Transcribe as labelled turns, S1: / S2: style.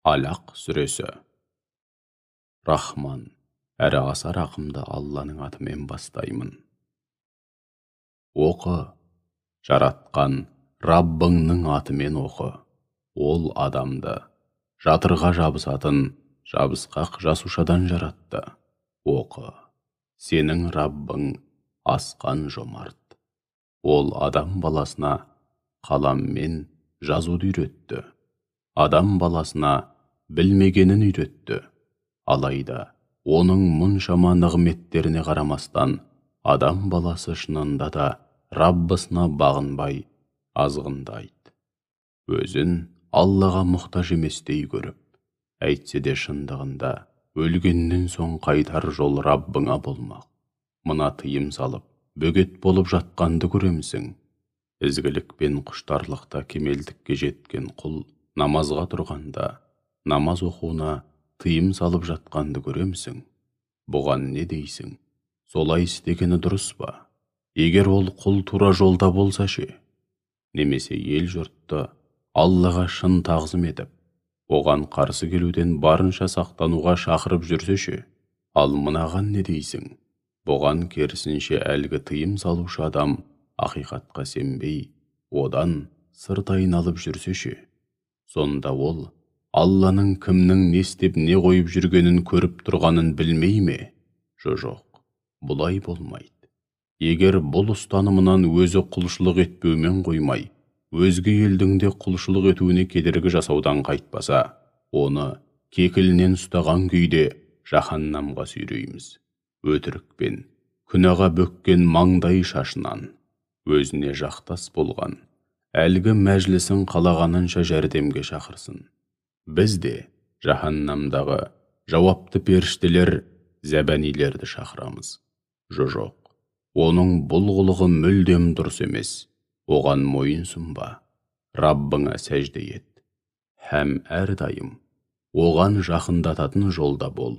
S1: Alaq сүресі. Рахман, әрі аса рақымды Алланың атымен бастаймын. Оқы, жаратқан Раббыңның атымен оқы. Ол адамды жатырға жабысатын жабысқақ жасушадан жаратты. Оқы, сенің Раббың асқан жомарт. Ол адам баласына қаламмен жазуды үйретті. Адам баласына білмегенін үйретті. Алайда оның мұншама нығметтеріне қарамастан, адам баласы шынында да Раббысына бағынбай, азғындайды. Өзін Аллаға мұқтаж еместей көріп, әйтсе де шындығында өлгеннен соң қайтар жол Раббыңа болмақ. Мына тыйым салып, бөгет болып жатқанды көремісің? Ізгілік пен құштарлықта кемелдікке жеткен құл намазға тұрғанда, намаз оқуына тыйым салып жатқанды көремісің? Бұған не дейсің? Солай істегені дұрыс па? Егер ол құл тура жолда болса ше? Немесе ел жұртты Аллаға шын тағзым етіп, оған қарсы келуден барынша сақтануға шақырып жүрсе ше? Ал мынаған не дейсің? Бұған керісінше әлгі тыйым салушы адам ақиқатқа сенбей, одан сырт айналып жүрсе ше? Сонда ол Алланың кімнің не істеп не қойып жүргенін көріп тұрғанын білмей ме? Жоқ, бұлай болмайды. Егер бұл ұстанымынан өзі құлшылық етпеумен қоймай, өзге елдің де құлшылық етуіне кедергі жасаудан қайтпаса, оны кекілінен ұстаған күйде жаһаннамға сүйрейміз. Өтірікпен, күнәға бөккен маңдай шашынан, өзіне жақтас болған, әлгі мәжлісін қалағанынша жәрдемге шақырсын. Біз де жаһаннамдағы жауапты періштелер, зәбәнилерді шақырамыз. Жоқ, оның бұл қылығы мүлдем дұрыс емес. Оған мойынсұнба, Раббыңа сәжде ет. Һәм әрдайым оған жақындататын жолда бол.